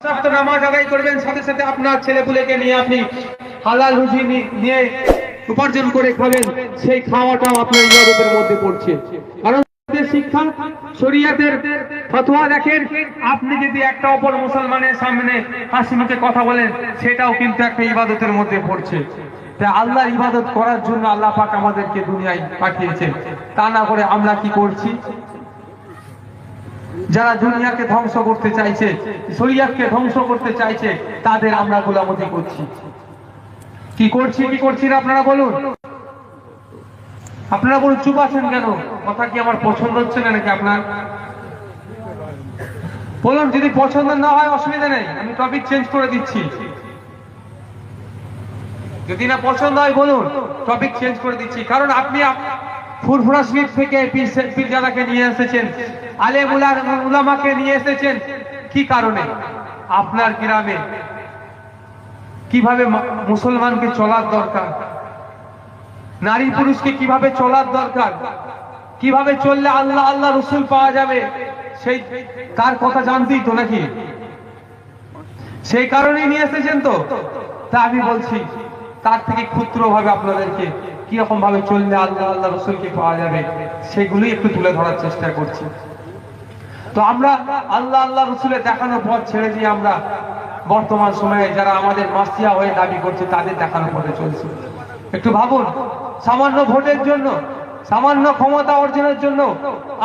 তো নামাজ আদায় করবেন, সাথে সাথে আপনার ছেলেপুলেকে নিয়ে আপনি হালাল রুজি নিয়ে উপার্জন করে খাবেন, সেই খাওয়াটাও আপনার ইবাদতের মধ্যে পড়ছে। কারণ শিক্ষা শরীয়তের ফতোয়া দেখেন, আপনি যদি একটা অপর মুসলমানের সামনে হাসি মুখে কথা বলেন, সেটাও কিন্তু একটা ইবাদতের মধ্যে পড়ছে। তাই আল্লাহর ইবাদত করার জন্য আল্লাহ পাক আমাদেরকে দুনিয়ায় পাঠিয়েছেন। তা না করে আমরা কি করছি? যারা দুনিয়াকে ধ্বংস করতে চাইছে, শরীয়তকে ধ্বংস করতে চাইছে, তাদের আমরা গোলামতি করছি। কি করছি কি করছি না আপনারা বলুন। আপনারা বলুন, চুপ আছেন কেন? কথা কি আমার পছন্দ হচ্ছে না নাকি আপনার? বলুন, যদি পছন্দ না হয় অসুবিধা নেই, আমি টপিক চেঞ্জ করে দিচ্ছি। যদি না পছন্দ হয় বলুন, টপিক চেঞ্জ করে দিচ্ছি। কারণ আপনি ফুরফুরা শরীফ থেকে পীরজাদাকে নিয়ে এসেছেন, আলেম উলামাকে নিয়ে এসেছেন, কি কারণে? আপনার গ্রামে কিভাবে মুসলমানকে চলার দরকার, নারী পুরুষকে কিভাবে চলার দরকার, কিভাবে চললে আল্লাহ আল্লাহ রসুল পাওয়া যাবে, সেই তার কথা জানতেই তো নাকি? সেই কারণেই নিয়ে এসেছেন তো। তা আমি বলছি, তার থেকে ক্ষুদ্র ভাবে আপনাদেরকে কিরকম ভাবে চললে আল্লাহ আল্লাহ রসুলকে পাওয়া যাবে, সেগুলি একটু তুলে ধরার চেষ্টা করছি। তো আমরা আল্লাহ আল্লাহ রসুলের দেখানো পথ ছেড়ে দিয়ে আমরা বর্তমান সময়ে যারা আমাদের মাসিয়া হয়ে দাবি করছে, তাদের দেখানো পথে চলছে। একটু ভাবুন, সামান্য ভোটের জন্য, সামান্য ক্ষমতা অর্জনের জন্য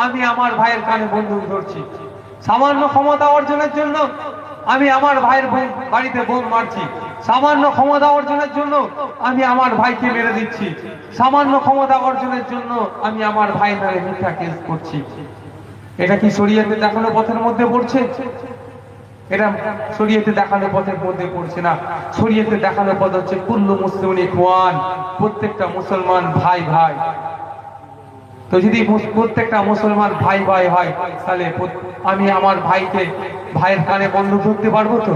আমি আমার ভাইয়ের কানে বন্দুক ধরছি, সামান্য ক্ষমতা অর্জনের জন্য আমি আমার ভাইয়ের বাড়িতে বোম মারছি, সামান্য ক্ষমতা অর্জনের জন্য আমি আমার ভাইকে মেরে দিচ্ছি, সামান্য ক্ষমতা অর্জনের জন্য আমি আমার ভাই নামে মিথ্যা কেস করছি। এটা কি শরীয়তে দেখানো পথের মধ্যে পড়ছে? এটা শরীয়তে দেখানো পথের মধ্যে পড়ছে না। শরীয়তে দেখানো পথ হচ্ছে কুল্লু মুসলিমিন ইখওয়ান, প্রত্যেকটা মুসলমান ভাই ভাই। তো যদি প্রত্যেকটা মুসলমান ভাই ভাই হয়, তাহলে আমি আমার ভাইকে ভাইয়ের কানে বন্দুক ধরতে পারবো তো?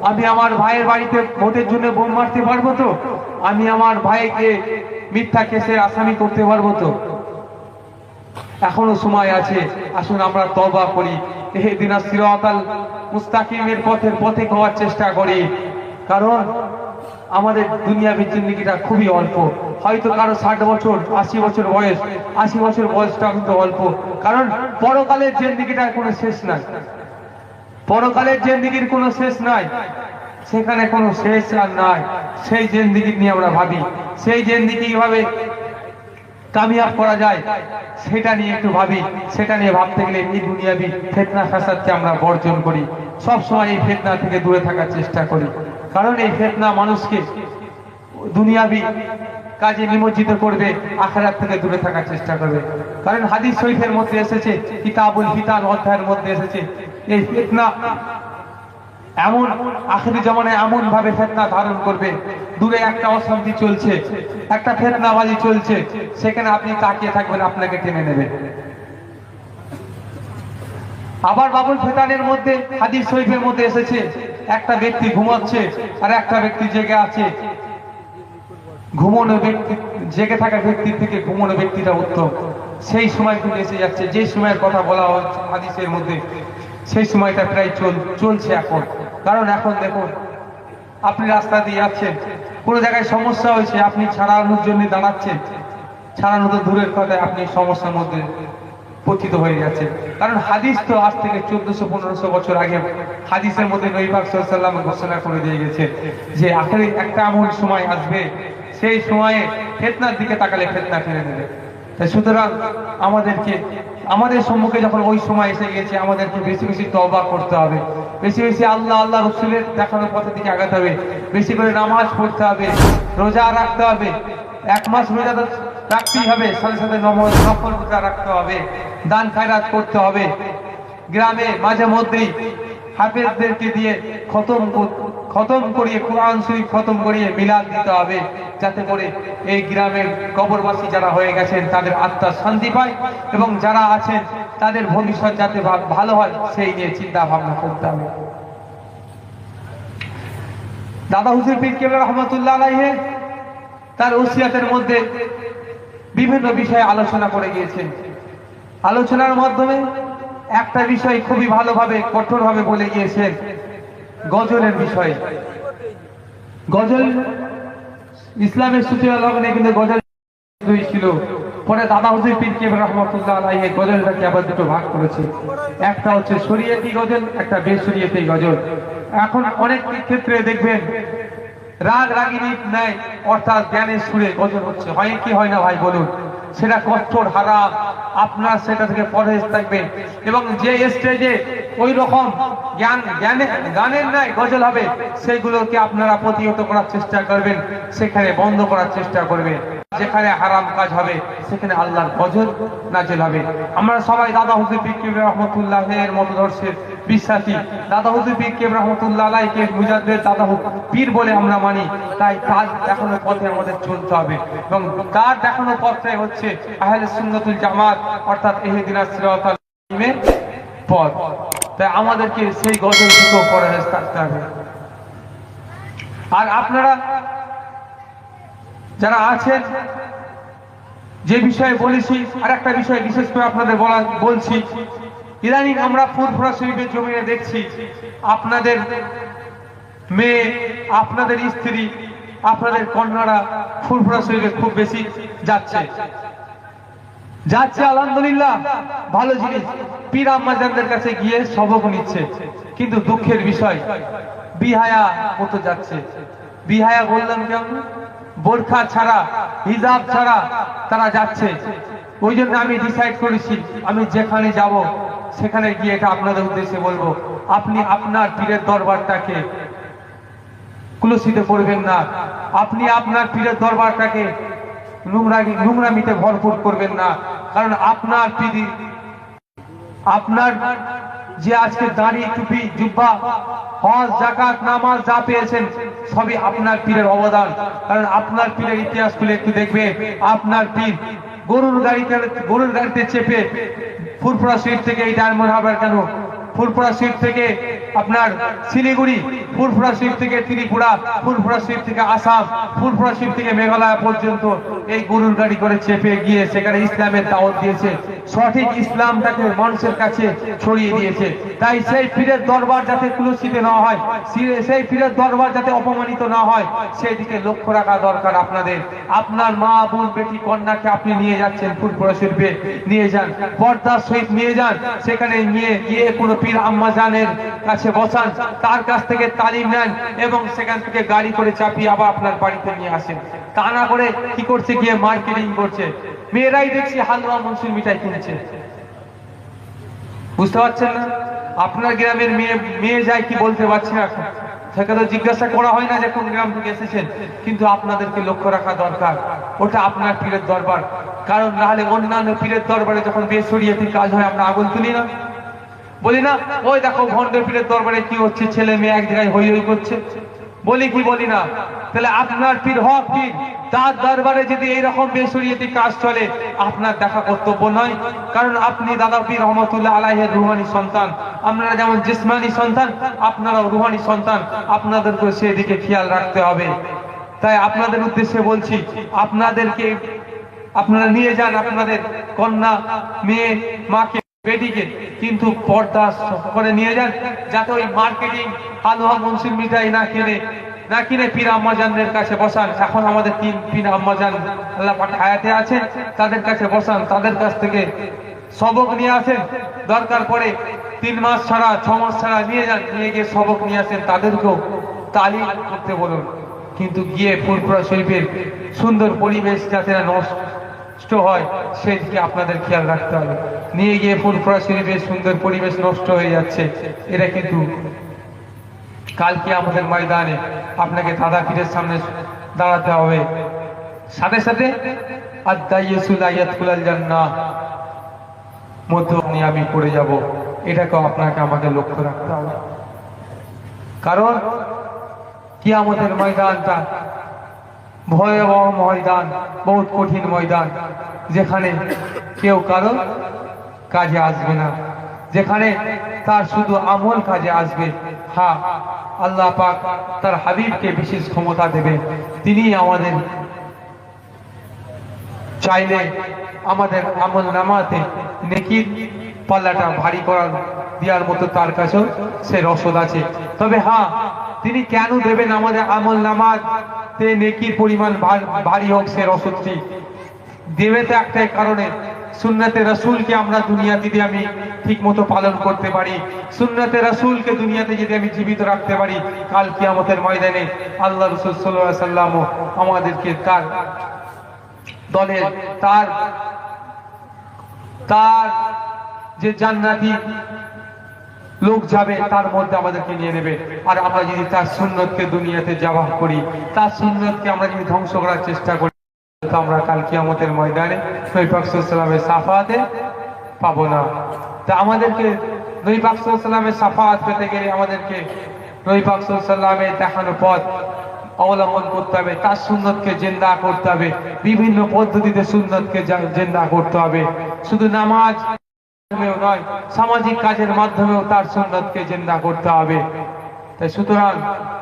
আমি আমার ভাইয়ের বাড়িতে ভোটের জন্য বোম মারতে পারবো তো? আমি আমার ভাইকে মিথ্যা কেসের আসামি করতে পারবো তো? এখনো সময় আছে, আসুন আমরা তওবা করি, ইহদিনাস সিরাতাল মুস্তাকিমের পথে হওয়ার চেষ্টা করি। কারণ আমাদের দুনিয়াবী জিন্দেগিটা খুবই অল্প। হয়তো কারো 60 বছর 80 বছর বয়স, 80 বছর বয়সটা কিন্তু অল্প। কারণ পরকালের জিন্দেগিটার কোনো শেষ নাই, পরকালের জিন্দেগির কোনো শেষ নাই, সেখানে কোনো শেষ আর নাই। সেই জিন্দেগি নিয়ে আমরা ভাবি, সেই জিন্দেগি কিভাবে কামিয়াব করা যায় সেটা নিয়ে একটু ভাবি। সেটা নিয়ে ভাবতে গেলে এই দুনিয়াবি ফিতনা ফাসাদকে আমরা বর্জন করি, সব সময় এই ফিতনা থেকে দূরে থাকার চেষ্টা করি। কারণ এই ফিতনা মানুষকে দুনিয়াবি কাজে নিমজ্জিত করবে, আখিরাত থেকে দূরে থাকার চেষ্টা করবে। কারণ হাদিস শরীফের মধ্যে এসেছে, কিতাবুল ফিতান অধ্যায়ের মধ্যে এসেছে, এই ফিতনা এমন আখিরি জামানায় এমন ভাবে ফিতনা ধারণ করবে, দূরে একটা অশান্তি চলছে, একটা ফিতনাবাজি চলছে, সেখানে আপনি তাকিয়ে থাকবেন, আপনাকে টেনে নেবে। আবার বাবুল ফিতানের মধ্যে হাদিস শরীফের মধ্যে এসেছে, একটা ব্যক্তি ঘুমাচ্ছে আর একটা ব্যক্তি জেগে আছে। ঘুমানো ব্যক্তি, জেগে থাকা ব্যক্তির থেকে ঘুমানো ব্যক্তিটা উত্তম। সেই সময় কিন্তু এসে যাচ্ছে, যে সময়ের কথা বলা হচ্ছে হাদিসের মধ্যে, সেই সময়টা প্রায় চলছে এখন। কারণ এখন দেখুন, আপনি রাস্তা দিয়ে যাচ্ছেন, কোনো জায়গায় সমস্যা হয়েছে, আপনি ছাড়ানোর জন্য দাঁড়াচ্ছেন, ছাড়ানো তো দূরের কথা, আপনি সমস্যার মধ্যে পতিত হয়ে যাচ্ছেন। কারণ হাদিস তো আজ থেকে 1400-1500 বছর আগে হাদিসের মধ্যে নবী পাক সাল্লাল্লাহু আলাইহি ওয়াসাল্লাম ঘোষণা করে দিয়ে গেছে যে আখেরি একটা এমন সময় আসবে, সেই সময়ে ফিতনার দিকে তাকালে ফিতনা টেনে নেবে। তাই সুতরাং আমাদের সম্মুখে যখন ওই সময় এসে গেছে, আমাদেরকে বেশি বেশি তওবা করতে হবে, বেশি বেশি আল্লাহ আল্লাহ রসুলের দেখানো পথের দিকে আগাতে হবে, বেশি করে নামাজ পড়তে হবে, রোজা রাখতে হবে। 1 মাস রোজা রাখতেই হবে, সাথে সাথে নফল রোজা রাখতে হবে, দান খায়রাত করতে হবে। গ্রামে মাঝে মধ্যেই হাফেজদেরকে দিয়ে খতম করিয়ে, কোরআন শরীফ খতম করিয়ে মিলাদ দিতে হবে, যাতে করে এই গ্রামের কবরবাসী যারা হয়ে গেছেন তাদের আত্মার শান্তি পায়, এবং যারা আছেন তাদের ভবিষ্যৎ যাতে ভালো হয় সেই নিয়ে চিন্তা ভাবনা করতে হবে। দাদা হুজুর পীর কেবলা রহমাতুল্লাহ আলাইহি তার ওসিয়াতের মধ্যে বিভিন্ন বিষয়ে আলোচনা করে গিয়েছেন। আলোচনার মাধ্যমে একটা বিষয় খুবই ভালোভাবে কঠোরভাবে বলে গিয়েছেন গজলের বিষয়ে। গজল ইসলামের সূচনা লগ্নে কিন্তু গজল ছিল, পরে দাদা হুজুর পীর কেবলা রহমাতুল্লাহ আলাইহি গজলটাকে আবার দুটো ভাগ করেছে, একটা হচ্ছে শরীয়তি গজল, একটা বেশরীয়তি গজল। এখন অনেক ক্ষেত্রে দেখবেন রাগ রাগিনী নেয়, অর্থাৎ জ্ঞানের সুরে গজল হচ্ছে, হয় কি হয় না ভাই বলুন? সেটা কঠোর হারাম, আপনার সেটা থেকে পরহেজ থাকবে। এবং যে স্টেজে ওই রকম গানের নাই গজল হবে, সেগুলোকে আপনারা প্রতিহত করার চেষ্টা করবেন, সেখানে বন্ধ করার চেষ্টা করবেন। যেখানে হারাম কাজ হবে সেখানে আল্লাহর গজল নাজিল হবে। আমরা সবাই দাদা হুজুর পীর কেবলা রহমাতুল্লাহ এর মতদর্শের বিশ্বাসী। দাদা হুজুর পীর কেবলা রহমাতুল্লাহ আলাইহিকে মুজাদ্দিদ দাদা পীর বলে আমরা মানি, তাই তার দেখানো পথে আমাদের চলতে হবে। এবং তার দেখানো পথটাই হচ্ছে আহলে সুন্নাতুল জামাত, অর্থাৎ ইহদিনাস সিরাতাল মুস্তাকিমের পথ। তাই আমাদেরকে সেই গজল থেকে পরহেজ থাকতে হবে। আর আপনারা যারা আছেন, যে বিষয়ে বলেছি, আর একটা বিষয় বিশেষ করে আপনাদের বলছি, ইদানিং আমরা ফুরফুরা শরীফের জমিনে দেখছি আপনাদের মেয়ে, আপনাদের স্ত্রী, আপনাদের কন্যারা ফুরফুরা শরীফে খুব বেশি যাচ্ছে। আলহামদুলিল্লাহ, ভালো জিনিস। পীর আম্মাজানদের কাছে গিয়ে সবক নিচ্ছে, কিন্তু দুঃখের বিষয় বিহায়া মতো যাচ্ছে। বিহায়া বললাম কেমন? বোরখা ছাড়া, হিজাব ছাড়া তারা যাচ্ছে। ওই জন্য আমি ডিসাইড করেছি, আমি যেখানে যাব সেখানে গিয়ে এটা আপনাদের উদ্দেশ্যে বলবো, আপনি আপনার পীরের দরবারটাকে কুলসিত করবেন না, আপনি আপনার পীরের দরবারটাকে নোংরামিতে ভরপুর করবেন না। কারণ আপনার পীর, আপনার যে আজকে দাড়ি, টুপি, জুব্বা, হজ, যাকাত, নামাজ যা পেয়েছেন সবই আপনার পীরের অবদান। কারণ আপনার পীরের ইতিহাস খুলে একটু দেখবে, আপনার পীর গরুর গাড়িতে চেপে ফুরফুরা শরীফ থেকে এই ডায়মন্ড হারবার কেন, ফুরফুরা শরীফ থেকে আপনার শিলিগুড়ি, ফুরফুরা শরীফ থেকে ত্রিপুরা, ফুরফুরা শরীফ থেকে আসাম, ফুরফুরা শরীফ থেকে মেঘালয় পর্যন্ত এই গরুর গাড়ি করে চেপে গিয়ে সেখানে ইসলামের দাওয়াত দিয়েছে, সঠিক ইসলামটাকে মানুষের কাছে ছড়িয়ে দিয়েছে। তাই সেই পীরের দরবার যাতে কুলসিত না হয়, সেই পীরের দরবার যাতে অপমানিত না হয়, সেই দিকে লক্ষ্য রাখা দরকার আপনাদের। আপনার মা, বোন, বেটি, কন্যাকে আপনি নিয়ে যাচ্ছেন ফুরফুরা শরীফে, নিয়ে যান, পর্দার সহিত নিয়ে যান, সেখানে নিয়ে গিয়ে কোনো পীর আম্মাজানের কাছে বসান, তার কাছ থেকে তালিম নেন এবং সেখান থেকে গাড়ি করে চাপিয়ে আবার আপনার বাড়িতে নিয়ে আসেন। তা না করে কি করছে, গিয়ে মার্কেটিং করছে। মেয়েরাই দেখছি হালুয়া, মনসুর, মিঠাই কিনছে। বুঝতে পারছেন না? আপনার গ্রামের মেয়ে যায় কি বলতে পারছি না, সেখানে জিজ্ঞাসা করা হয় না যে কোন গ্রাম থেকে এসেছেন। কিন্তু আপনাদেরকে লক্ষ্য রাখা দরকার, ওটা আপনার পীরের দরবার। কারণ নাহলে অন্যান্য পীরের দরবারে যখন বেশরিয়াতির কাজ হয় আমরা আগুন তুলি না, বলি না, ওই দেখো ভণ্ড পীরের দরবারে কি হচ্ছে, ছেলে মেয়ে এক জায়গায় হই হই করছে, বলি কি বলি না? তাহলে আপনার পীর হক পীর, তার দরবারে যদি এইরকম বেশরিয়াতি কাজ চলে, আপনার দেখা কর্তব্য নয়। কারণ আপনি দাদা পীর রহমাতুল্লাহ আলাইহির রুহানি সন্তান, আপনারা যেমন জিসমানি সন্তান, আপনারাও রুহানি সন্তান, আপনাদেরকে সেদিকে খেয়াল রাখতে হবে। তাই আপনাদের উদ্দেশ্যে বলছি, আপনাদেরকে আপনারা নিয়ে যান আপনাদের কন্যা, মেয়ে, মাকে, বেটিকে, কিন্তু পর্দা করে নিয়ে যান, যাতে ওই মার্কেটিং হালুয়া, মনসুর, মিঠাই না কিনে পীর আম্মাজানদের কাছে বসান। এখন আমাদের 3 পীর আম্মাজান আল্লাহ পাক হায়াতে আছেন, তাদের কাছে বসান, তাদের কাছ থেকে সবক নিয়ে আসেন। দরকার পড়ে 3 মাস ছাড়া, 6 মাস ছাড়া নিয়ে যান, নিয়ে গিয়ে সবক নিয়ে আসেন, তাদেরকেও তালিম করতে বলুন। কিন্তু গিয়ে ফুরফুরা শরীফের সুন্দর পরিবেশ যাতে না নষ্ট হয়, সেদিকে আপনাদের খেয়াল রাখতে হবে। নিয়ে গিয়ে ফুরফুরা শরীফের সুন্দর পরিবেশ নষ্ট হয়ে যাচ্ছে, এটা কিন্তু কালকে আমাদের ময়দানে আপনাকে দাদা পীরের সামনে দাঁড়াতে হবে। সাথে সাথে আদ-দাইয়্যিসুল ইয়াদখুলুল জান্নাহ মধ্যে আমি পড়ে যাব, এটাকেও আপনাকে আমাকে লক্ষ্য রাখতে হবে। কারণ কিয়ামতের ময়দানটা ভয়াবহ ময়দান, বহুত কঠিন ময়দান, যেখানে কেউ কারো কাজে আসবে না, যেখানে তার শুধু আমল কাজে আসবে। হ্যাঁ, আল্লাহ পাক তার হাবিবকে বিশেষ ক্ষমতা দেবে, তিনি আমাদের চাইলে আমাদের আমল নামাতে নেকির পাল্লাটা ভারী করার দেওয়ার মতো তার কাছেও সে রসদ আছে। তবে হ্যাঁ, তিনি কেন দেবেন আমাদের আমল নামাতে নেকির পরিমাণ ভারী হোক, সে রসদটি দেবে তো একটাই কারণে, সুন্নতে রাসূলকে আমরা দুনিয়াতে যদি আমি ঠিক মতো পালন করতে পারি, সুন্নতে রাসূলকে দুনিয়াতে যদি আমি জীবিত রাখতে পারি, কাল কিয়ামতের ময়দানে আল্লাহ রাসূল সাল্লাল্লাহু আলাইহি ওয়াসাল্লাম আমাদেরকে তার দলের তার যে জান্নাতি লোক যাবে তার মধ্যে আমাদেরকে নিয়ে নেবে। আর আমরা যদি তার সুন্নতকে দুনিয়াতে জাবাহ করি, তার সুন্নতকে আমরা যদি ধ্বংস করার চেষ্টা করি, তো আমরা কাল কিয়ামতের ময়দানে নবী পাক সাল্লাল্লাহু আলাইহি ওয়াসাল্লামের শাফাআতে পাবো না। তা আমাদেরকে নবী পাক সাল্লাল্লাহু আলাইহি ওয়াসাল্লামের শাফাআত পেতে গেলে আমাদেরকে নবী পাক সাল্লাল্লাহু আলাইহি ওয়াসাল্লামের দেখানো পথ অবলম্বন করতে হবে, তার সুন্নতকে জিন্দা করতে হবে, বিভিন্ন পদ্ধতিতে সুন্নতকে জিন্দা করতে হবে। শুধু নামাজ নয়, সামাজিক কাজের মাধ্যমেও তার সুন্নতকে জিন্দা করতে হবে। তাই সুতরাং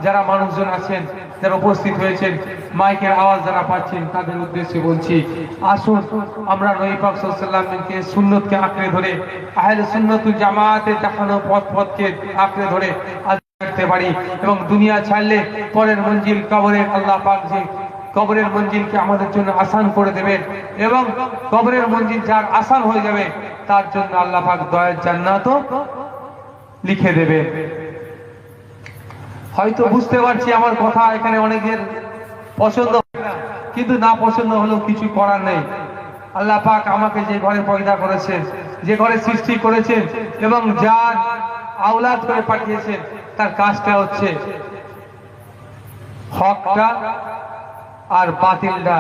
যারা মানুষজন আছেন, যারা উপস্থিত হয়েছেন, মাইকের আওয়াজ যারা পাচ্ছেন, তাদের উদ্দেশ্যে বলছি, আসুন আমরা নবী পাক সাল্লাল্লাহু আলাইহি ওয়াসাল্লামকে সুন্নতকে আঁকড়ে ধরে, আহলে সুন্নাতুল জামাতের দেখানো পথকে আঁকড়ে ধরে করতে পারি, এবং দুনিয়া ছাড়লে পরের মঞ্জিল কবরের আল্লাহ পাক যে কবরের মঞ্জিলকে আমাদের জন্য আসান করে দেবেন, এবং কবরের মঞ্জিল যার আসান হয়ে যাবে তার জন্য আল্লাহ পাক দয়ার জান্নাতও লিখে দেবে। হয়তো বুঝতে পারছি আমার কথা এখানে অনেকের পছন্দ হয় না, কিন্তু না পছন্দ হলেও কিছু করার নেই। আল্লাহ পাক আমাকে যে ঘরে পয়দা করেছেন, যে ঘরে সৃষ্টি করেছেন, এবং যার আওলাদ করে পাঠিয়েছেন, তার কাজটা হচ্ছে হকটা আর বাতিলটা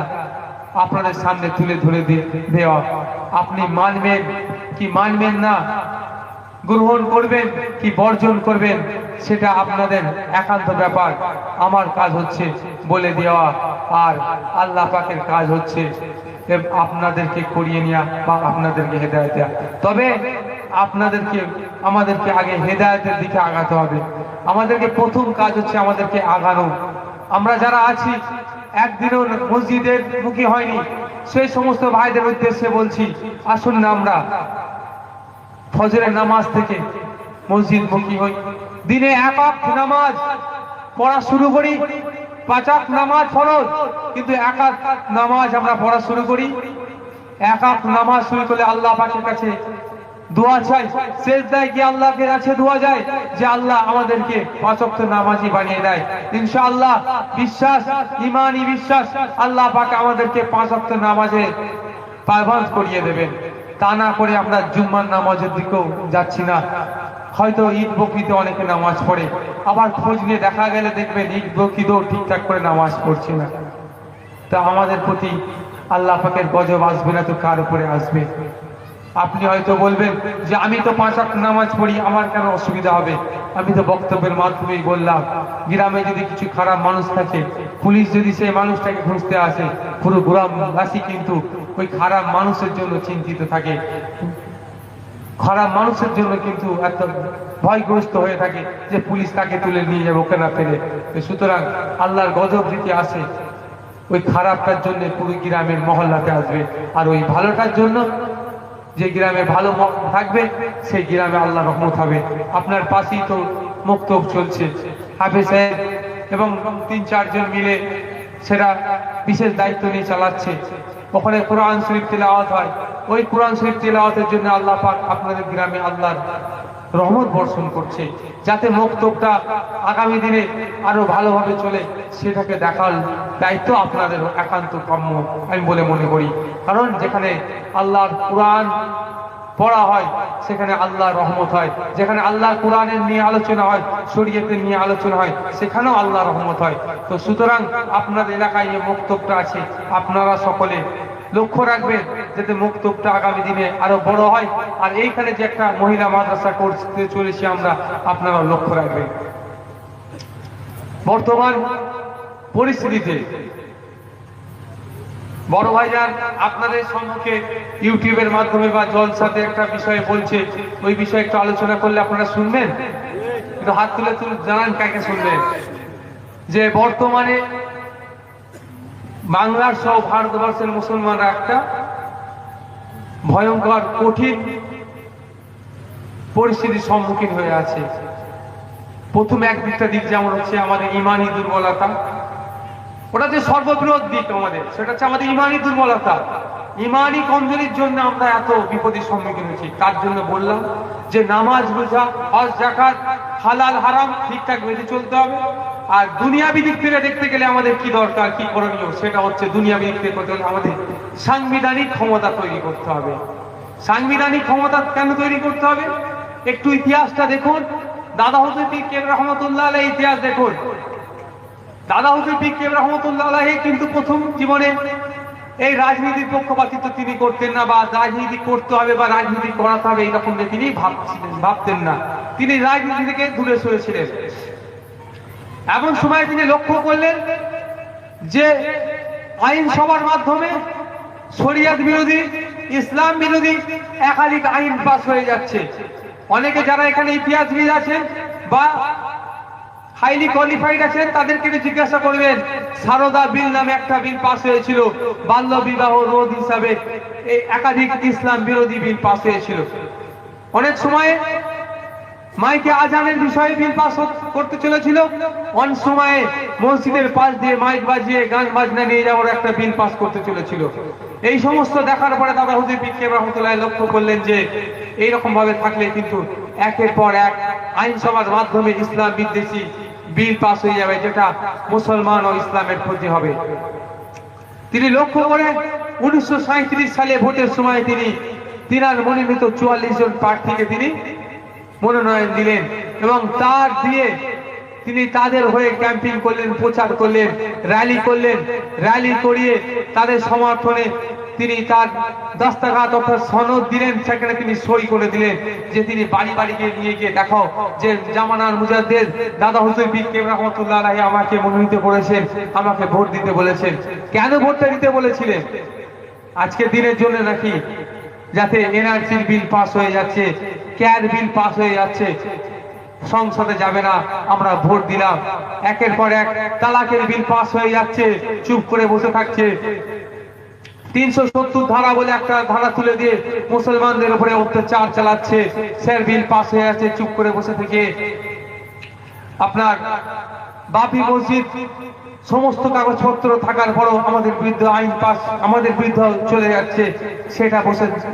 আপনাদের সামনে তুলে ধরে দেওয়া। আপনি মানবেন কি মানবেন না, গ্রহণ করবেন কি বর্জন করবেন, সেটা আপনাদের একান্ত ব্যাপার। আমার কাজ হচ্ছে বলে দেওয়া, আর আল্লাহ পাকের কাজ হচ্ছে আপনাদেরকে করিয়ে নেওয়া বা আপনাদেরকে হেদায়েত দেওয়া। তবে আমাদেরকে আগে হেদায়েতের দিকে আগাতে হবে। আমাদেরকে প্রথম কাজ হচ্ছে আমাদেরকে আগানো। আমরা যারা আছি একদিনও মসজিদের মুখী হয়নি, সেই সমস্ত ভাইদের উদ্দেশ্যে বলছি, আসুন না আমরা ফজরের নামাজ থেকে মসজিদ মুখী হই, দিনে এক ওয়াক্ত নামাজ পড়া শুরু করি। 5 ওয়াক্ত নামাজ ফরজ, কিন্তু এক ওয়াক্ত নামাজ আমরা পড়া শুরু করি। এক ওয়াক্ত নামাজ শুরু করলে আল্লাহ পাকের কাছে দোয়া চাই, সিজদায় গিয়ে আল্লাহর কাছে দোয়া যায় যে আল্লাহ আমাদেরকে 5 ওয়াক্ত নামাজি বানিয়ে দেয়। ইনশাআল্লাহ বিশ্বাস, ঈমানি বিশ্বাস, আল্লাহ পাক আমাদেরকে 5 ওয়াক্ত নামাজে পাবন্দ করিয়ে দেবেন। তা না করে আমরা জুম্মার নামাজের দিকেও যাচ্ছি না। হয়তো ঈদ বকরিতে অনেকে নামাজ পড়ে, আবার খোঁজ নিয়ে দেখা গেলে দেখবেন ঈদ বকরিতেও ঠিকঠাক করে নামাজ পড়ছে না। তা আমাদের প্রতি আল্লাহ পাকের গজব আসবে না তো কার উপরে আসবে? আপনি হয়তো বলবেন যে আমি তো 5 ওয়াক্ত নামাজ পড়ি, আমার কেন অসুবিধা হবে? আমি তো বক্তব্যের মাধ্যমেই বললাম, গ্রামে যদি কিছু খারাপ মানুষ থাকে, পুলিশ যদি সেই মানুষটাকে খুঁজতে আসে, পুরো গ্রামবাসী কিন্তু ওই খারাপ মানুষের জন্য চিন্তিত থাকে, খারাপ মানুষের জন্য কিন্তু এত ভয়গ্রস্ত হয়ে থাকে যে পুলিশ তাকে তুলে নিয়ে যাবে ওকে না পেলে। সুতরাং আল্লাহর গজব যদি আসে, ওই খারাপটার জন্য পুরো গ্রামের মহল্লাতে আসবে, আর ওই ভালোটার জন্য যে গ্রামে ভালো থাকবে সেই গ্রামে আল্লাহ রহমত হবে। আপনার পাশেই তো মক্তব চলছে, হাফেজ সাহেব এবং 3-4 জন মিলে সেটা বিশেষ দায়িত্ব নিয়ে চালাচ্ছে। ওখানে কোরআন শরীফ তেলাওয়াত হয়, ওই কোরআন শরীফ তেলাওয়াতের জন্য আল্লাহ পাক আপনাদের গ্রামে আল্লাহর রহমত বর্ষণ করছে, যাতে মক্তবটা আগামী দিনে আরো ভালোভাবে চলে, সেটাকে দেখার দায়িত্ব আপনাদের একান্ত কাম্য আমি বলে মনে করি। কারণ যেখানে আল্লাহর কোরআন পড়া হয় সেখানে আল্লাহর রহমত হয়, যেখানে আল্লাহর কোরআনের নিয়ে আলোচনা হয়, শরীয়তের নিয়ে আলোচনা হয়, সেখানেও আল্লাহর রহমত হয়। তো সুতরাং আপনাদের এলাকায় যে মক্তবটা আছে, আপনারা সকলে লক্ষ্য রাখবেন যাতে মক্তবটা আগামী দিনে আরো বড় হয়। আর এইখানে যে একটা মহিলা মাদ্রাসা করতে চলেছি আমরা, আপনারা লক্ষ্য রাখবেন। বর্তমান পরিস্থিতিতে বড় ভাইজান আপনাদের সম্মুখে ইউটিউবের মাধ্যমে বা জলসাতে একটা বিষয়ে বলছে, ওই বিষয়ে একটু আলোচনা করলে আপনারা শুনবেন? একটু হাত তুলে জানান কাকে শুনবেন। যে বর্তমানে বাংলার সহ ভারতবর্ষের মুসলমানরা একটা ভয়ঙ্কর কঠিন পরিস্থিতির সম্মুখীন হয়ে আছে। প্রথম একটা দিক যেমন হচ্ছে আমাদের ইমানি দুর্বলতা, ওটা যে সর্ববৃহৎ দিক আমাদের, সেটা হচ্ছে আমাদের ইমানি দুর্বলতা। ইমানি কমজোরির জন্য আমরা এত বিপদের সম্মুখীন হচ্ছি। তার জন্য বললাম যে নামাজ রোজা হজ যাকাত হালাল হারাম ঠিকঠাক মেনে চলতে হবে। আর দুনিয়াবি দিক থেকে দেখতে গেলে আমাদের কি দরকার, কি করণীয়, সেটা হচ্ছে দুনিয়াবি দিক থেকে করতে হলে আমাদের সাংবিধানিক ক্ষমতা তৈরি করতে হবে। সাংবিধানিক ক্ষমতা কেন তৈরি করতে হবে? একটু ইতিহাসটা দেখুন। দাদা হুজুর পীর কেবলা রহমতুল্লাহ আলাইহির ইতিহাস দেখুন। দাদা হুজুর পীর কেবলা রহমতুল্লাহ আলাইহি কিন্তু প্রথম জীবনে এই রাজনীতির পক্ষপাতিত্ব তিনি করতেন না, বা রাজনীতি করতে হবে বা রাজনীতি করাতে হবে এইরকম তিনি ভাবতেন না। তিনি রাজনীতি থেকে দূরে সরেছিলেন। এমন সময় তিনি লক্ষ্য করলেন যে আইনসভার মাধ্যমে শরিয়ত বিরোধী, ইসলাম বিরোধী একাধিক আইন পাস হয়ে যাচ্ছে। অনেকে যারা এখানে ইতিহাসবিদ আছেন বা হাইলি কোয়ালিফাইড আছেন, তাদেরকে জিজ্ঞাসা করবেন, সারদা বিল নামে একটা বিল পাস হয়েছিল, বাল্য বিবাহ রোধ হিসাবে এই একাধিক ইসলাম বিরোধী বিল পাস হয়েছিল। অনেক সময় মাইকে আজানের বিষয়ে বিল পাস করতে চলেছিল, অনেক সময়ে মসজিদের পাশ দিয়ে মাইক বাজিয়ে গান বাজনা নিয়ে যাওয়ার একটা বিল পাস করতে চলেছিল। এই সমস্ত দেখার পরে দাদা হুজুর পীর কেবলা রহমতুল্লাহ লক্ষ্য করলেন যে এইরকম ভাবে থাকলে কিন্তু একের পর এক আইনসভার মাধ্যমে ইসলাম বিদ্বেষী বিল পাস হয়ে যাবে, যেটা মুসলমান ও ইসলামের ক্ষতি হবে। তিনি লক্ষ্য করে 1937 সালে ভোটের সময় তিনি তিনার মনোনীত 44 জন প্রার্থীকে তিনি মনোনয়ন দিলেন এবং তার দিয়ে তিনি তাদের হয়ে ক্যাম্পিং করলেন, প্রচার করলেন, র্যালি করলেন। র্যালি করিয়ে তাদের সমর্থনে তিনি তার দস্তখত অর্থাৎ সনদ দিলেন, সেখানে তিনি সই করে দিলেন যে তিনি বাড়ি বাড়ি নিয়ে গিয়ে দেখাও যে জামানার মুজাদ্দেদ দাদা হুজুর পীর কেবলা রহমতুল্লাহ আলাইহি আমাকে মনোনীত করেছেন, আমাকে ভোট দিতে বলেছেন। কেন ভোটটা দিতে বলেছিলেন? আজকের দিনের জন্য নাকি? যাতে এনআরসির বিল পাস হয়ে যাচ্ছে, ক্যার বিল পাস হয়ে যাচ্ছে, সংসদে যাবে না, আমরা ভোট দিলাম। একের পর এক তালাকের বিল পাস হয়ে যাচ্ছে, চুপ করে বসে থাকছে। 370 ধারা বলে একটা ধারা তুলে দিয়ে মুসলমানদের উপরে অত্যাচার চালাচ্ছে, স্যার বিল পাস হয়ে যাচ্ছে, চুপ করে বসে থেকে। আপনার বাবরি মসজিদ সমস্ত কাগজপত্র থাকার পরও আমাদের বিরুদ্ধে আইন পাস, আমাদের বিরুদ্ধে চলে যাচ্ছে,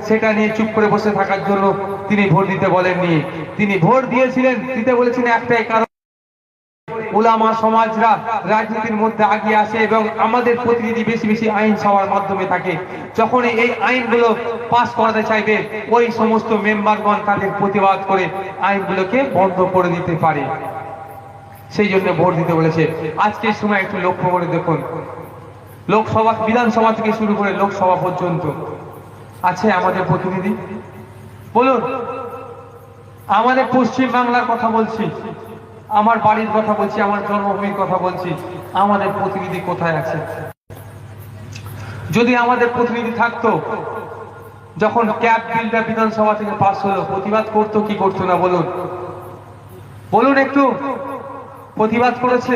সেটা নিয়ে চুপ করে বসে থাকার জন্য তিনি ভোট দিতে বলেননি। তিনি ভোট দিয়েছিলেন, দিতে বলেছেন একটাই কারণ, উলামা সমাজরা রাজনীতির মধ্যে আগিয়ে আসে এবং আমাদের প্রতিনিধি বেশি বেশি আইন সভার মাধ্যমে থাকে। যখন এই আইনগুলো পাস করাতে চাইবে, ওই সমস্ত মেম্বারগণ তাদের প্রতিবাদ করে আইনগুলোকে বন্ধ করে দিতে পারে। সেই জন্য ভোট দিতে বলেছে। আজকের সময় একটু লক্ষ্য করে দেখুন, লোকসভা, বিধানসভা থেকে শুরু করে লোকসভা পর্যন্ত আছে আমাদের প্রতিনিধি। বলুন, আমাদের পশ্চিম বাংলার কথা বলছি, আমার বাড়ির কথা বলছি, আমার জন্মভূমির কথা বলছি, আমাদের প্রতিনিধি কোথায় আছে? যদি আমাদের প্রতিনিধি থাকতো, যখন ক্যাব বিলটা বিধানসভা থেকে পাস হলো, প্রতিবাদ করতো কি করতো না? বলুন বলুন একটু। প্রতিবাদ করেছে?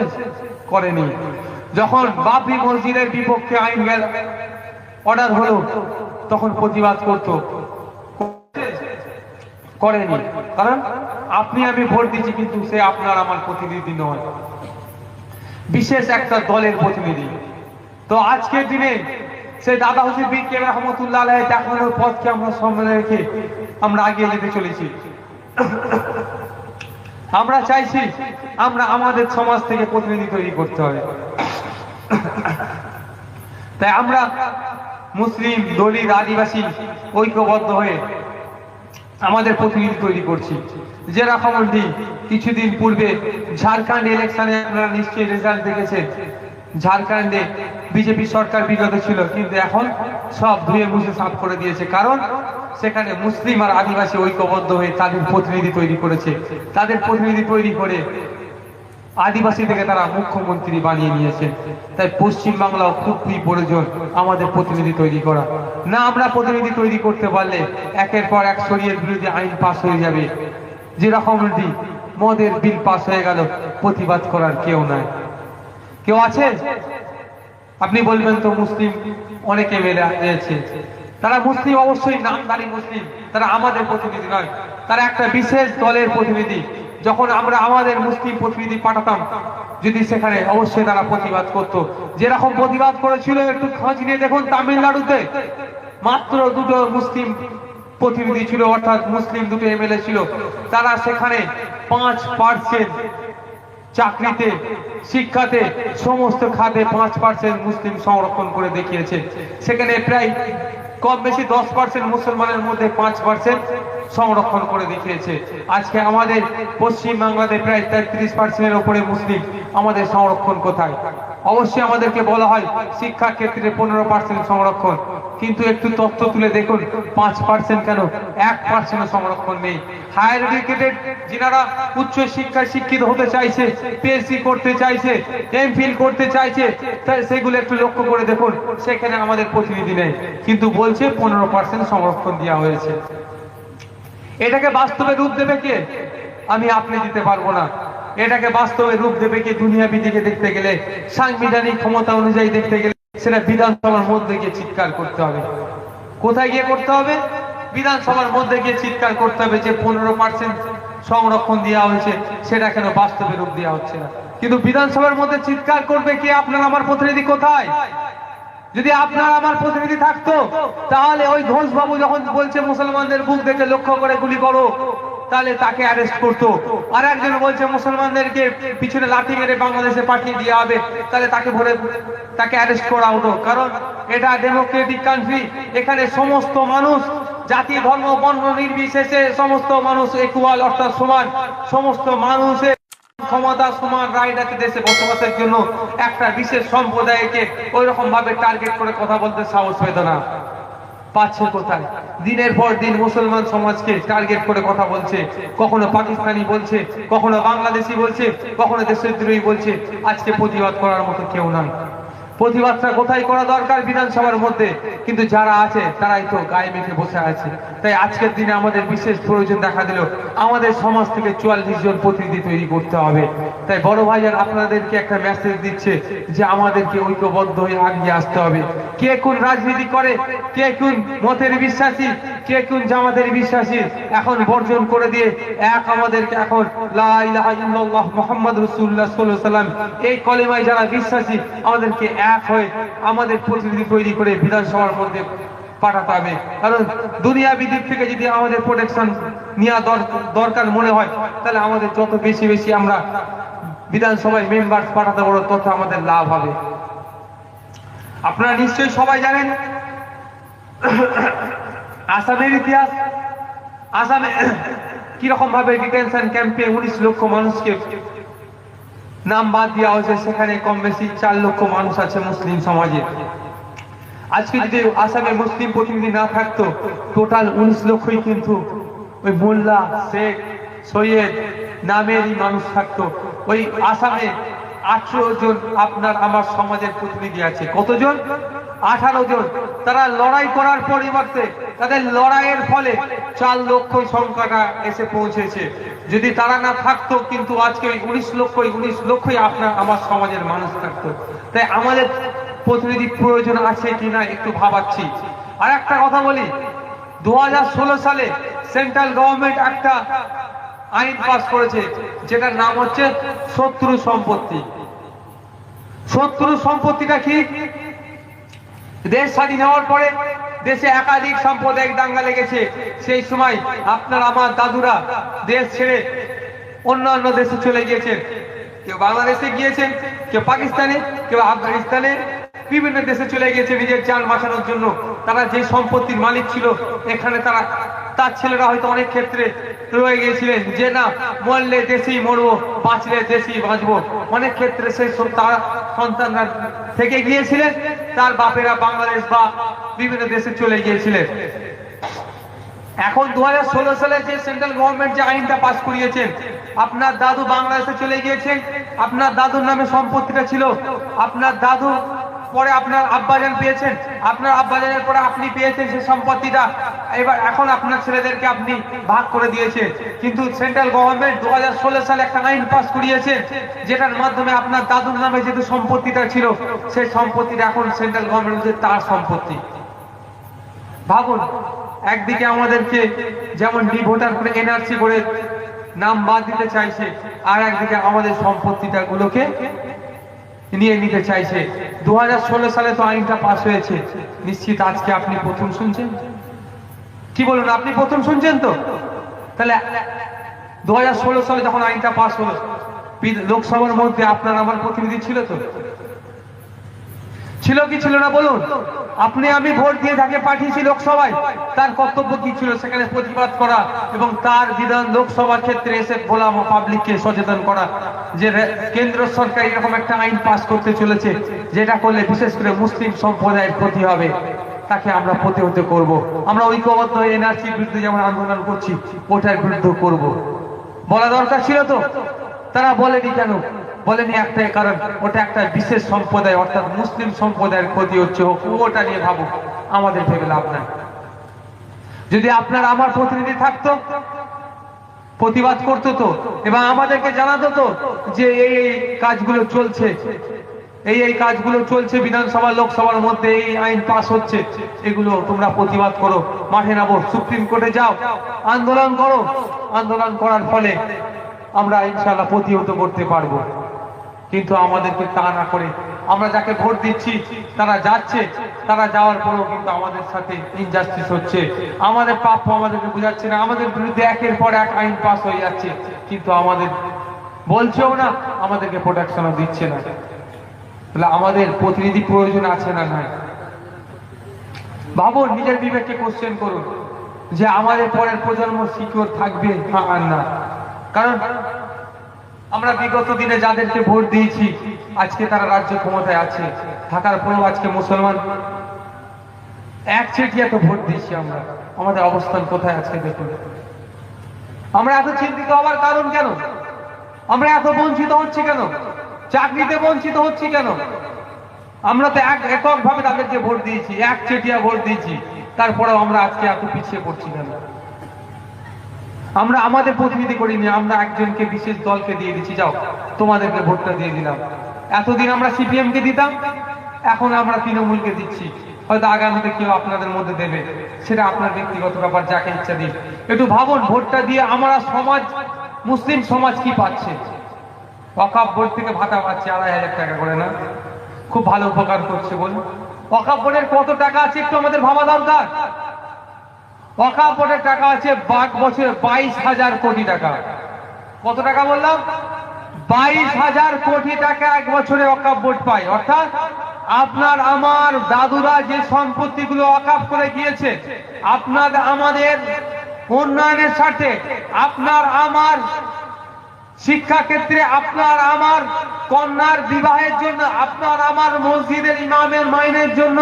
করেনি। যখন বাবরি মসজিদের বিপক্ষে আইন অর্ডার হলো, তখন প্রতিবাদ করত? করেনি। কারণ আপনি আমি ভোট দিচ্ছি, কিন্তু সে আপনার আমার প্রতিনিধি নয়, বিশেষ একটা দলের প্রতিনিধি। তো আজকের দিনে সে দাদা হুজুর পীর কেবলা রহমতুল্লাহ আলাইহি দেখানোর পথকে আমরা সামনে রেখে আমরা এগিয়ে যেতে চলেছি। আমরা চাইছি আমরা আমাদের সমাজ থেকে প্রতিনিধি তৈরি করতে হবে। তাই আমরা মুসলিম, দলিত, আদিবাসী ঐক্যবদ্ধ হয়ে আমাদের প্রতিনিধি তৈরি করছি। যেরকম কিছুদিন পূর্বে ঝাড়খণ্ড ইলেকশনে আপনারা নিশ্চয়ই রেজাল্ট দেখেছেন। ঝাড়খণ্ডে বিজেপি সরকার বিগত ছিল, কিন্তু এখন সব ধুয়ে মুছে সাফ করে দিয়েছে। কারণ সেখানে মুসলিম আর আদিবাসী ঐক্যবদ্ধ হয়ে তাদের প্রতিনিধি তৈরি করেছে। তাদের প্রতিনিধি তৈরি করে আদিবাসী থেকে তারা মুখ্যমন্ত্রী বানিয়ে নিয়েছে। তাই পশ্চিম বাংলাও খুবই প্রয়োজন আমাদের প্রতিনিধি তৈরি করা। না আমরা প্রতিনিধি তৈরি করতে পারলে একের পর এক শরীয়ত বিরোধী আইন পাস হয়ে যাবে। যেরকম মদের বিল পাস হয়ে গেল, প্রতিবাদ করার কেউ নাই। কেউ আছে? আপনি বলবেন তো মুসলিম অনেকে মেলে আছে, তারা মুসলিম, অবশ্যই নামধারী মুসলিম, তারা আমাদের প্রতিনিধি নয়। তারা একটা বিশেষ দলের প্রতিনিধি। যখন আমরা আমাদের মুসলিম প্রতিনিধি পাঠাতাম, যদি সেখানে অবশ্যই তারা প্রতিবাদ করত। যেরকম প্রতিবাদ করেছিল একটু খোঁজ নিয়ে দেখুন, তামিলনাড়ুতে মাত্র 2টো মুসলিম প্রতিনিধি ছিল, অর্থাৎ মুসলিম 2টো এমএলএ ছিল। তারা সেখানে 5% চাকরিতে, শিক্ষাতে, সমস্ত খাতে 5% মুসলিম সংরক্ষণ করে দেখিয়েছে। সেখানে প্রায় কম বেশি 10% মুসলমানের মধ্যে 5% সংরক্ষণ করে দেখিয়েছে। আজকে আমাদের পশ্চিম বাংলাতে প্রায় 33%-এর উপরে মুসলিম। আমাদের সংরক্ষণ কোথায়? অবশ্যই আমাদেরকে বলা হয় শিক্ষা ক্ষেত্রে 15% সংরক্ষণ, কিন্তু একটু তথ্য তুলে দেখুন 5% কেন 1% সংরক্ষণ নেই। হায়ার এডুকেটেড যিনারা উচ্চ শিক্ষায় শিক্ষিত হতে চাইছে, পিএইচডি করতে চাইছে, এমফিল করতে চাইছে, সেগুলো একটু লক্ষ্য করে দেখুন, সেখানে আমাদের প্রতিনিধি নেই, কিন্তু বলছে 15% সংরক্ষণ দেওয়া হয়েছে। এটাকে বাস্তবে রূপ দেবে কে? আমি আপনি দিতে পারবো না। এটাকে বাস্তবে রূপ দেবে কে? দুনিয়াবি দিকে দেখতে গেলে, সাংবিধানিক ক্ষমতা অনুযায়ী দেখতে গেলে সেটা বিধানসভার মধ্যে গিয়ে চিৎকার করতে হবে। কোথায় গিয়ে করতে হবে? বিধানসভার মধ্যে গিয়ে চিৎকার করতে হবে যে 15% সংরক্ষণ দেওয়া হয়েছে, সেটা কেন বাস্তবে রূপ দেওয়া হচ্ছে না। কিন্তু বিধানসভার মধ্যে চিৎকার করবে কে? আপনার আমার প্রতিনিধি কোথায়? যদি আপনার আমার প্রতিনিধি থাকতো, তাহলে ওই ঘোষবাবু যখন বলছে মুসলমানদের বুক দেখে লক্ষ্য করে গুলি করো, তাহলে তাকে অ্যারেস্ট করতো। আর একজন বলছে মুসলমানদেরকে পিছনে লাঠি মেরে বাংলাদেশে পাঠিয়ে দেওয়া হবে, তাহলে তাকে অ্যারেস্ট করা হতো। কারণ এটা ডেমোক্রেটিক কান্ট্রি, এখানে সমস্ত মানুষ জাতি ধর্ম বর্ণ নির্বিশেষে সমস্ত মানুষ ইকুয়াল, অর্থাৎ সমান। সমস্ত মানুষের ক্ষমতা, সমান রাইট আছে দেশে বসবাসের জন্য। একটা বিশেষ সম্প্রদায়কে ওই রকম ভাবে টার্গেট করে কথা বলতে সাহস পেত না। পাচ্ছে কোথায়? দিনের পর দিন মুসলমান সমাজকে টার্গেট করে কথা বলছে, কখনো পাকিস্তানি বলছে, কখনো বাংলাদেশি বলছে, কখনো দেশদ্রোহী বলছে। আজকে প্রতিবাদ করার মতো কেউ নাই। প্রতিবাদটা কোথায় করা দরকার? বিধানসভার মধ্যে। কিন্তু যারা আছে তারাই তো গায়ে মেখে বসে আছে। তাই আজকের দিনে আমাদের বিশেষ প্রয়োজন দেখা দিল, আমাদের সমাজ থেকে 44 জন প্রতিনিধি তৈরি করতে হবে। তাই বড় ভাইজান আপনাদেরকে একটা মেসেজ দিচ্ছে যে আমাদেরকে ঐক্যবদ্ধ হয়ে আগিয়ে আসতে হবে। কে কোন রাজনীতি করে, কে কোন মতের বিশ্বাসী, কে কোন জামাতের বিশ্বাসী, এখন বর্জন করে দিয়ে আমাদেরকে এখন লা ইলাহা ইল্লাল্লাহ মুহাম্মাদুর রাসূলুল্লাহ সাল্লাল্লাহু আলাইহি ওয়াসাল্লাম এই কলেমায় যারা বিশ্বাসী, আমাদেরকে এক হয়ে আমাদের প্রতিনিধি তৈরি করে বিধানসভার মধ্যে পাঠাতে হবে। কারণ দুনিয়াবি দিক থেকে যদি আমাদের প্রোটেকশন নেওয়া দরকার মনে হয়, তাহলে আমাদের যত বেশি বেশি আমরা বিধানসভায় মেম্বার পাঠাতে পারবো, তত আমাদের লাভ হবে। আপনারা নিশ্চয়ই সবাই জানেন আসামের ইতিহাস। আসামে কিরকম ভাবে ডিটেনশন ক্যাম্পে 19 লক্ষ মানুষকে নাম বাদ দেওয়া হয়েছে। সেখানে কম বেশি 4 লক্ষ মানুষ আছে মুসলিম সমাজে। আজকে যদি আসামে মুসলিম প্রতিনিধি না থাকতো, টোটাল 19 লক্ষই কিন্তু ওই মোল্লা, শেখ, সৈয়দ নামেরই মানুষ থাকতো। ওই আসামে 18 জন আপনার আমার সমাজের প্রতিনিধি আছে। কতজন? 18 জন। তারা লড়াই করার পরিবর্তে তাদের লড়াইয়ের ফলে 4 লক্ষ সংখ্যাটা এসে পৌঁছেছে। যদি তারা না থাকতো, কিন্তু আজকে ওই 19 লক্ষই আপনার আমার সমাজের মানুষ থাকতো। তাই আমাদের প্রতিনিধি প্রয়োজন আছে কিনা একটু ভাবাচ্ছি। আর একটা কথা বলি, 2016 সালে সেন্ট্রাল গভর্নমেন্ট একটা আইন পাস করেছে, যেটার নাম হচ্ছে শত্রু সম্পত্তি। শত্রু সম্পত্তিটা কি? দেশ স্বাধীন হওয়ার পরে দেশে একাধিক সাম্প্রদায়িক দাঙ্গা লেগেছে। সেই সময় আপনার আমার দাদুরা দেশ ছেড়ে অন্যান্য দেশে চলে গিয়েছেন। কেউ বাংলাদেশে গিয়েছেন, কেউ পাকিস্তানে, কেউ আফগানিস্তানে, বিভিন্ন দেশে চলে গিয়েছে নিজের জান বাঁচানোর জন্য। তারা যে সম্পত্তির মালিক ছিল, এখানে তার ছেলেরা হয়তো অনেক ক্ষেত্রে রয়ে গিয়েছিলেন যে না, মরলে দেশেই মরবো, বাঁচলে দেশেই বাঁচবো। অনেক ক্ষেত্রে সেই তার সন্তানরা থেকে গিয়েছিলেন, তার বাপেরা বাংলাদেশ বা বিভিন্ন দেশে চলে গিয়েছিলেন। এখন 2016 সালে যে সেন্ট্রাল গভর্নমেন্ট যে আইনটা পাস করিয়েছেন, আপনার দাদু বাংলাদেশে চলে গিয়েছেন, আপনার দাদুর নামে সম্পত্তিটা ছিল, আপনার দাদু পরে আপনার আব্বাজান পেয়েছেন, আপনার আব্বাজানের পরে আপনি পেয়েছেন সেই সম্পত্তিটা। এখন আপনার ছেলেদেরকে আপনি ভাগ করে দিয়েছেন। কিন্তু সেন্ট্রাল গভর্নমেন্ট 2016 সালে একটা আইন পাস করিয়েছে, যেটার মাধ্যমে আপনার দাদুর নামে যেহেতু সম্পত্তিটা ছিল, সেই সম্পত্তিটা এখন সেন্ট্রাল গভর্নমেন্ট তার সম্পত্তি। ভাবুন, একদিকে আমাদেরকে যেমন ভোটার করে এনআরসি করে নাম বাদ দিতে চাইছে, আর একদিকে আমাদের সম্পত্তিটা গুলোকে নিয়ে নিতে চাইছে। 2016 সালে তো আইনটা পাস হয়েছে, নিশ্চিত আজকে আপনি প্রথম শুনছেন। কি বলুন, আপনি প্রথম শুনছেন তো? তাহলে 2016 সালে যখন আইনটা পাস হলো, লোকসভার মধ্যে আপনার আমার প্রতিনিধি ছিল তো? ছিল কি ছিল না বলুন? আপনি আমি ভোট দিয়ে যাকে পাঠিয়েছি লোকসভায়, তার কর্তব্য কি ছিল? সেখানে প্রতিবাদ করা এবং তার বিধান লোকসভার ক্ষেত্রে এসে বলা, পাবলিককে সচেতন করা যে কেন্দ্র সরকার এরকম একটা আইন পাস করতে চলেছে, যেটা করলে বিশেষ করে মুসলিম সম্প্রদায়ের ক্ষতি হবে, তাকে আমরা প্রতিহত করব। আমরা ঐক্যবদ্ধ হয়ে এনআরসির বিরুদ্ধে যেমন আন্দোলন করছি, ওটার বিরুদ্ধে করব। বলা দরকার ছিল তো? তারা বলেনি কেন? বলেনি একটাই কারণ, ওটা একটা বিশেষ সম্প্রদায় অর্থাৎ মুসলিম সম্প্রদায়ের ক্ষতি হচ্ছে, ওটা নিয়ে ভাবুক, আমাদের ভেবে লাভ নাই। যদি আপনার আমার প্রতিনিধি থাকতো, প্রতিবাদ করতো তো এবং আমাদেরকে জানাতো তো যে এই কাজগুলো চলছে, এই কাজগুলো চলছে বিধানসভা লোকসভার মধ্যে, এই আইন পাস হচ্ছে, এগুলো তোমরা প্রতিবাদ করো, মাঠে নামো, সুপ্রিম কোর্টে যাও, আন্দোলন করো। আন্দোলন করার ফলে আমরা ইনশাআল্লাহ প্রতিহত করতে পারবো। কিন্তু আমাদেরকে তা না করে আমরা যাকে ভোট দিচ্ছি তারা যাচ্ছে, তারা যাওয়ার পরেও কিন্তু আমাদের সাথে ইনজাস্টিস হচ্ছে, আমাদের প্রাপ্য আমাদেরকে বুঝাচ্ছে না, আমাদের বিরুদ্ধে একের পর এক আইন পাস হয়ে যাচ্ছে, কিন্তু আমাদের বলছেও না, আমাদেরকে প্রোটেকশনও দিচ্ছে না। তাহলে আমাদের প্রতিনিধি প্রয়োজন আছে না নাই? ভাবুন, নিজের বিবেককে কোশ্চেন করুন যে আমাদের পরের প্রজন্ম সিকিউর থাকবে আর না। কারণ আমরা বিগত দিনে যাদেরকে ভোট দিয়েছি আজকে তারা রাজ্য ক্ষমতায় আছে, থাকার পরেও আজকে মুসলমান একচেটিয়া তো ভোট দিচ্ছি আমরা, আমাদের অবস্থান কোথায় আজকে দেখুন। আমরা এত চিন্তিত হওয়ার কারণ কেন? আমরা এত বঞ্চিত হচ্ছি কেন? চাকরিতে বঞ্চিত হচ্ছি কেন? আমরা তো এককভাবে তাদেরকে ভোট দিয়েছি, একচেটিয়া ভোট দিয়েছি, তারপরেও আমরা আজকে এত পিছিয়ে পড়ছি কেন? আমরা আমাদের প্রতিনিধি করিনি, আমরা একজনকে বিশেষ দলকে দিয়ে দিচ্ছি, যাও তোমাদেরকে ভোটটা দিয়ে দিলাম। এতদিন আমরা সিপিএম কে দিতাম, এখন আমরা তৃণমূলকে দিচ্ছি, হয়তো আগামীতে কেউ আপনাদের মধ্যে দেবে, সেটা আপনার ব্যক্তিগত ব্যাপার, যাকে ইচ্ছা দিন। একটু ভাবুন, ভোটটা দিয়ে আমরা সমাজ, মুসলিম সমাজ কি পাচ্ছে? ওয়াকফ বোর্ড থেকে ভাতা পাচ্ছে 2,500 টাকা করে, না? খুব ভালো উপকার করছে বলুন। ওয়াকফ বোর্ডের কত টাকা আছে একটু আমাদের ভাবা দরকার। ওয়াকফ বোর্ডের টাকা আছে বছরে 22,000 কোটি টাকা। কত টাকা বললাম? 22,000 কোটি টাকা এক বছরে ওয়াকফ বোর্ড পায়। অর্থাৎ আপনার আমার দাদুরা যে সম্পত্তিগুলো ওয়াকফ করে গিয়েছে, আপনার আমাদের উন্নয়নের স্বার্থে, আপনার আমার শিক্ষা ক্ষেত্রে, আপনার আমার কন্যার বিবাহের জন্য, আপনার আমার মসজিদের ইমামের মাইনের জন্য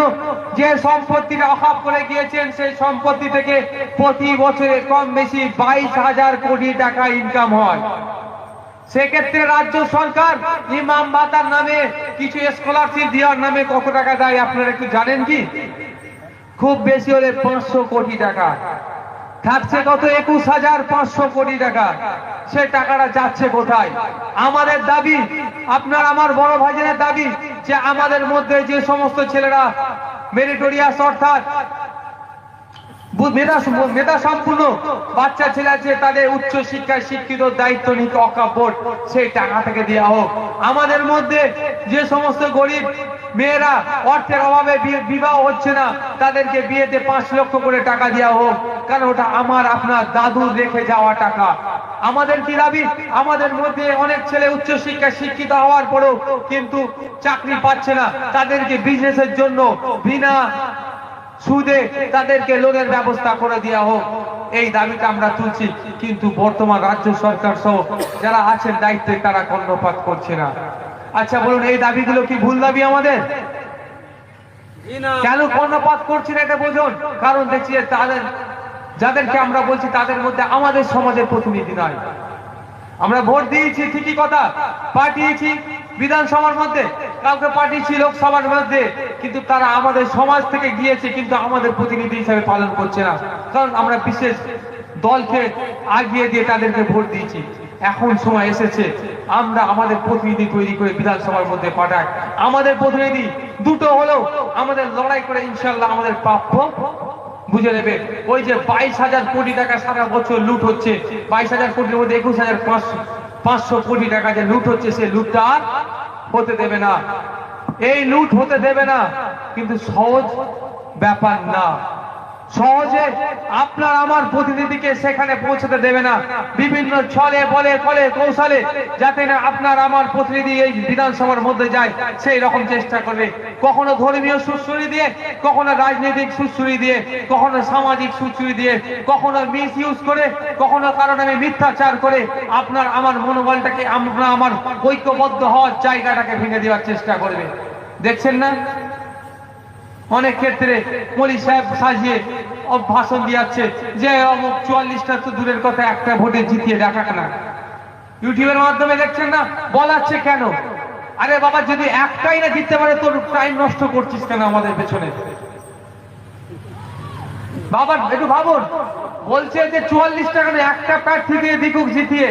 যে সম্পত্তিটা ওয়াকফ করে গিয়েছেন, সেই সম্পত্তি থেকে প্রতি বছরে কম বেশি 22,000 কোটি টাকা ইনকাম হয়। সেক্ষেত্রে রাজ্য সরকার ইমাম ভাতার নামে কিছু স্কলারশিপ দেওয়ার নামে কত টাকা দেয় আপনারা একটু জানেন কি? খুব বেশি হলে 500 কোটি টাকা। থাকছে কত? 21,500 কোটি টাকা। সে টাকাটা যাচ্ছে কোথায়? আমাদের দাবি, আপনার আমার বড় ভাইদের দাবি, যে আমাদের মধ্যে যে সমস্ত ছেলেরা মেরিটোরিয়াস অর্থাৎ মেধা সম্পূর্ণ বাচ্চা ছেলে আছে, তাদের উচ্চ শিক্ষায় শিক্ষিত দায়িত্ব নিতে ওয়াকফ বোর্ড সেই টাকা থেকে দেওয়া হোক। আমাদের মধ্যে যে সমস্ত গরিব মেয়েরা অর্থের অভাবে বিবাহ হচ্ছে না, তাদেরকে বিয়েতে 5 লক্ষ করে টাকা দেওয়া হোক, কারণ ওটা আমার আপনার দাদুর রেখে যাওয়া টাকা। আমাদের কি দাবি? আমাদের মধ্যে অনেক ছেলে উচ্চ শিক্ষায় শিক্ষিত হওয়ার পরেও কিন্তু চাকরি পাচ্ছে না, তাদেরকে বিজনেসের জন্য বিনা সুদে তাদেরকে লোনের ব্যবস্থা করে দেওয়া হোক। এই দাবিটা আমরা তুলছি, কিন্তু বর্তমান রাজ্য সরকার সহ যারা আছেন দায়িত্বে, তারা কর্ণপাত করছে না। আচ্ছা বলুন, এই দাবিগুলো কি ভুল দাবি আমাদের? কেন কর্ণপাত করছি না এটা বুঝুন। কারণ দেখছি তাদের, যাদেরকে আমরা বলছি তাদের মধ্যে আমাদের সমাজের প্রতিনিধি নয়। আমরা ভোট দিয়েছি ঠিকই কথা, পাঠিয়েছি বিধানসভার মধ্যে, কাউকে পাঠিয়েছি লোকসভার মধ্যে, কিন্তু তারা আমাদের সমাজ থেকে গিয়েছে, কিন্তু আমাদের প্রতিনিধি হিসাবে পালন করছে না। কারণ আমরা বিশেষ দলকে আগিয়ে দিয়ে তাদেরকে ভোট দিয়েছি। এখন সময় এসেছে আমরা আমাদের প্রতিনিধি তৈরি করে বিধানসভার মধ্যে পাঠাই। আমাদের প্রতিনিধি দুটো হলেও আমাদের লড়াই করে ইনশাল্লাহ আমাদের প্রাপ্য বুঝে নেবে। ওই যে 22,000 কোটি টাকা সারা বছর লুট হচ্ছে, 22,000 কোটির মধ্যে 21,500 কোটি টাকা যে লুট হচ্ছে, সে লুটটা আর হতে দেবে না। এই লুট হতে দেবে না, কিন্তু সহজ ব্যাপার না। সহজে আপনার আমার প্রতিনিধিকে সেখানে পৌঁছতে দেবে না, বিভিন্ন ছলে বলে কলে কৌশলে যাতে না আপনার আমার প্রতিনিধি এই বিধানসভার মধ্যে যায় সেই রকম চেষ্টা করবে। কখনো ধর্মীয় সুশ্রী দিয়ে, কখনো রাজনৈতিক সুশ্রী দিয়ে, কখনো সামাজিক সুশ্রী দিয়ে, কখনো মিস ইউজ করে, কখনো কারণ আমি মিথ্যাচার করে আপনার আমার মনোবলটাকে, আমরা আমার ঐক্যবদ্ধ হওয়ার জায়গাটাকে ভেঙে দেওয়ার চেষ্টা করবে। দেখছেন না অনেক ক্ষেত্রে মলি সাহেব সাজিয়ে ভাষণ দিয়াচ্ছে যে অমুক 44টা তো দূরের কথা, একটা ভোটে জিতিয়ে দেখাক না। ইউটিউবের মাধ্যমে দেখছেন না, বলাচ্ছে কেন? আরে বাবা, যদি একটাই না জিততে পারে তোর টাইম নষ্ট করছিস কেন আমাদের পেছনে? বাবা একটু ভাবুন, বলছে যে 44টা কেন, একটা প্রার্থী দিয়ে দিকুক জিতিয়ে,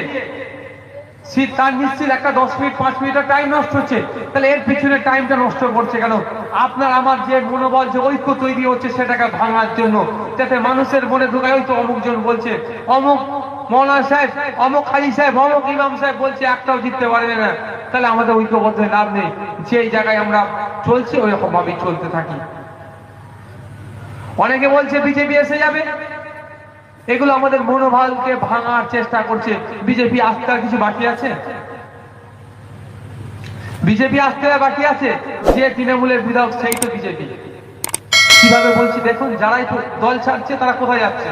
তার নিশ্চিত একটা 10 মিনিট 5 মিনিটের টাইম নষ্ট হচ্ছে। তাহলে এর পিছনে টাইমটা নষ্ট করছে কেন? আপনার আমার যে মনোবল, যে ঐক্য তৈরি হচ্ছে সেটাকে ভাঙার জন্য, যাতে মানুষের মনে ঢুকায় ওই তো অমুক জন বলছে, অমুক মৌলানা সাহেব, অমুক হাজি সাহেব, অমুক ইমাম সাহেব বলছে একটাও জিততে পারবে না। তাহলে আমাদের ঐক্যবদ্ধ লাভ নেই। যেই জায়গায় আমরা চলছি ওই রকম ভাবেই চলতে থাকি। অনেকে বলছে বিজেপি এসে যাবে, এগুলো আমাদের মনোবলকে ভাঙার চেষ্টা করছে। বিজেপি আসতে আর কিছু বাকি আছে? বিজেপি আসতে আর বাকি আছে? যে তৃণমূলের বিধায়ক সেই তো বিজেপি। কিভাবে বলছি দেখুন, যারাই দল ছাড়ছে তারা কোথায় যাচ্ছে?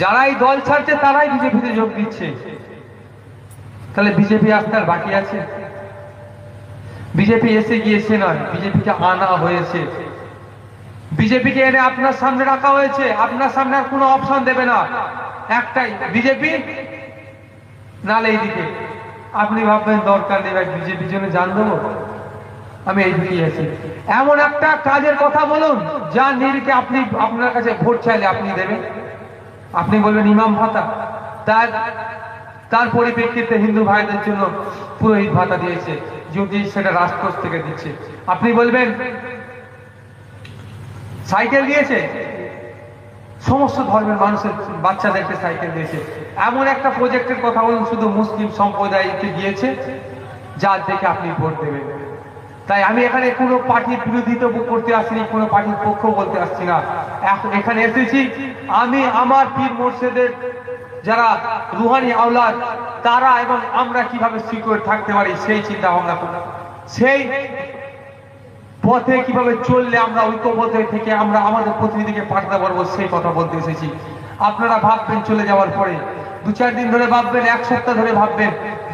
যারাই দল ছাড়ছে তারাই বিজেপিতে যোগ দিচ্ছে। তাহলে বিজেপি আসতে আর বাকি আছে? বিজেপি এসে গিয়েছে নয়, বিজেপিকে আনা হয়েছে। বিজেপিকে এনে আপনার সামনে রাখা হয়েছে, আপনার সামনে আর কোনো অপশন দেবে না, একটাই বিজেপি, নালে এইদিকে। আপনি ভাববেন দরকার নেই ভাই, বিজেপির জন্য জান দেবো, আমি এইদিকে আছি। এমন একটা কাজের কথা বলুন যা নিরিখে আপনি আপনার কাছে ভোট চাইলে আপনি দেবেন। আপনি বলবেন ইমাম ভাতা, তার পরিপ্রেক্ষিতে হিন্দু ভাইদের জন্য পুরোহিত ভাতা দিয়েছে, যদি সেটা রাজকোষ থেকে দিচ্ছে। আপনি বলবেন সাইকেল দিয়েছে, সমস্ত ধর্মের মানুষের বাচ্চাদেরকে সাইকেল দিয়েছে। এমন একটা প্রজেক্টের কথা বলুন শুধু মুসলিম সম্প্রদায়কে দিয়েছে, যার দেখে আপনি ভোট দেবেন। তাই আমি এখানে কোনো পার্টির বিরোধিতা করতে আসিনি, কোনো পার্টির পক্ষ বলতে আসছি না। এখানে এসেছি আমি আমার পীর মুর্শিদের যারা রুহানি আওলাদ তারা এবং আমরা কিভাবে সিকিউর থাকতে পারি সেই চিন্তা ভাবনা করব, সেই পথে কিভাবে চললে আমরা ঐক্যবদ্ধ থেকে আমরা আমাদের প্রতিনিধিকে পাঠাতে পারবো সেই কথা বলতে এসেছি। আপনারা ভাববেন চলে যাওয়ার পরে, 2-4 দিন ধরে ভাববেন, 1 সপ্তাহ ধরে ভাববেন,